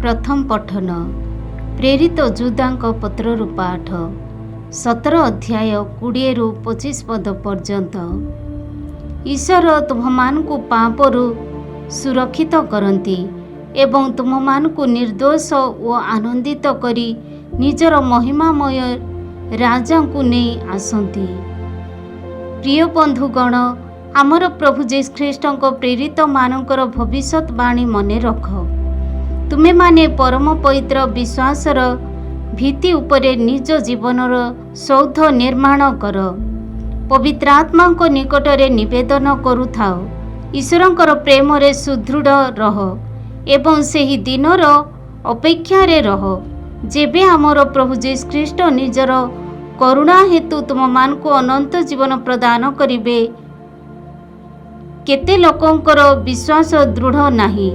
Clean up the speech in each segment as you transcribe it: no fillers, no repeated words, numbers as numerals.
प्रथम पठन प्रेरित जुदांक पत्रु पाठ 17 अध्याय 20-25 पद पर्यंत। ईश्वर तुम्हां पापरू सुरक्षित करती एवं तुम्हां निर्दोष और आनंदित करी निजर महिमामय राजा को नहीं आसती। प्रिय बंधुगण, आमर प्रभु जीसस ख्रीष्ट प्रेरित मानकर भविष्यवाणी मने रख। तुमे माने परम पवित्र विश्वासर भित्ति उपरे निज जीवनर सौध निर्माण कर। पवित्र आत्मा को निकटरे निवेदन करुथाओ। ईश्वरंकर प्रेम रे सुदृढ़ रह एवं सेही दिनर अपेक्षारे रह जेबे आमर प्रभु जीसस ख्रीष्ट निजर करुणा हेतु तुम मान को अनंत जीवन प्रदान करिबे। केते लोकंकर विश्वास दृढ़ नाही,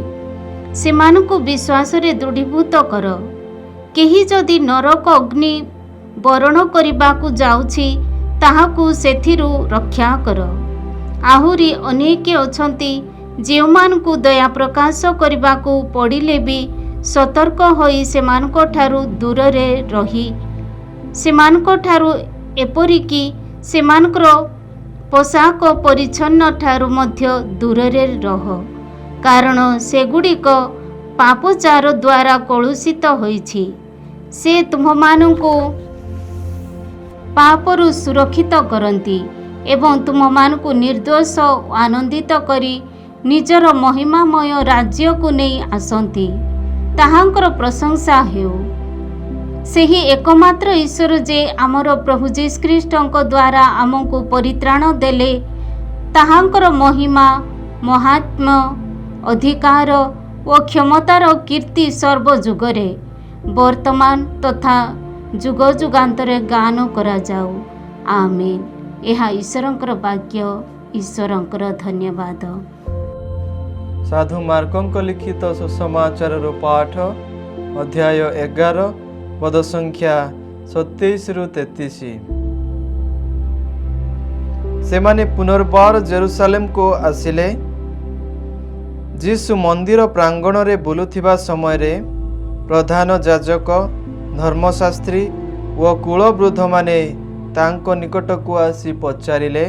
सेमानकु विश्वास रे दृढ़ीभूत कर। केही जदि नरक अग्नि बरण करिबाकु जाउछि ताहाकु सेथिरु रक्षा कर। आहुरी अनेक अछंती जेउमानकु दया प्रकाश करिबाकु पड़िले भी सतर्क होई सेमानको ठारु दूर रे रही सेमानको ठारु एपरिकी सेमानकर पोशाक परिच्छन्न ठारु मध्य दूर रे रह, कारण सेगुड़िक पापचार द्वारा कलुषित होइछि। से तुममानंकु पापरु सुरक्षित करती एवं तुममानंकु निर्दोष आनंदित करी निजर महिमामय राज्य को नहीं आसती। ताहांकर प्रशंसा हेउ। सेही एकमात्र ईश्वर जे आमर प्रभु जीसस ख्रीष्टଙ୍କ द्वारा आमको परित्राण देले, ताहांकर महिमा महात्म्य अधिकार और क्षमतार कीर्ति सर्वजुगरे वर्तमान तथा जुग जुगांतरे गान करा जाऊ। आमेन। यह ईश्वरंकर वाक्य। ईश्वरंकर धन्यवाद। साधु मार्कंक लिखित सुसमाचार पाठ अध्याय 11 पद संख्या 27-33। सेमाने पुनर्बार जेरुसालेम को आसिले। जीसु मंदिर प्रांगण रे बुलुथिबा समय रे प्रधान याजक धर्मशास्त्री व कुलवृद्ध माने तांको निकट को आसी पचारिले,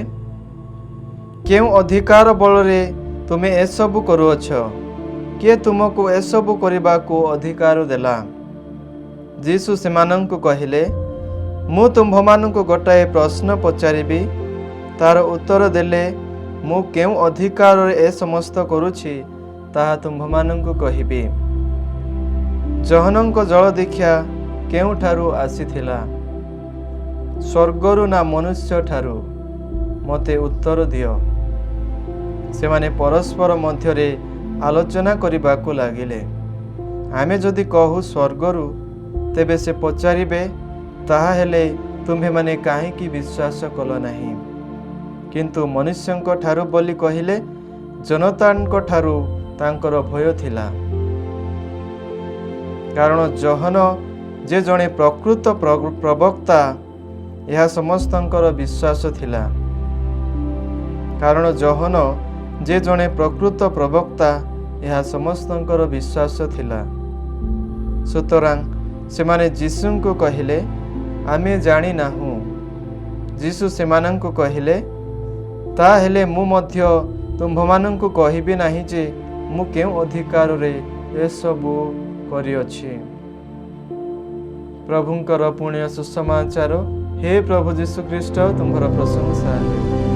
केउ अधिकार बल रे तुमे एसबु करुअछ? किए तुमको एसबु करबा को अधिकार देला? जीसु सेमानंकु कहिले, मु तुम्भमानंकु गोटाए प्रश्न पचारिबी, तार उत्तर देले मु केउ अधिकार रे ए समस्त करुछि ताहा तुम्भमानंकु कहिबी। जहनंक जल दीक्षा केउ ठारु आसीथिला, स्वर्गरु ना मनुष्य ठारु? मते उत्तर दियो। सेमाने परस्पर मध्यरे आलोचना करिबाकु लागिले। आमे जदि कहू स्वर्गरु, तेबे से पचारिबे, ताहा हेले तुम्हे माने काहेकि विश्वास कल नाही? किंतु मनुष्यंक ठारु बोली कहिले जनतांक ठारु तांकर भय थिला। कारण जहन जे जणे प्रकृत प्रवक्ता, यह समस्तंकर विश्वास थिला। कारण जहन जे जणे प्रकृत प्रवक्ता, यह समस्तंकर विश्वास थिला। सुतरां सेमाने जीसुंको कहिले, आमे जानी नाहु। जीसु सेमानंको कहिले, ता हेले मु मध्य तुम्भमानंको कहिबी नाही जे मु केउ अधिकार रे एसबु करिअछि। प्रभुंकर पुण्य सुसमाचार। हे प्रभु जीसु ख्रीष्ट, तुम्हारा प्रशंसा है।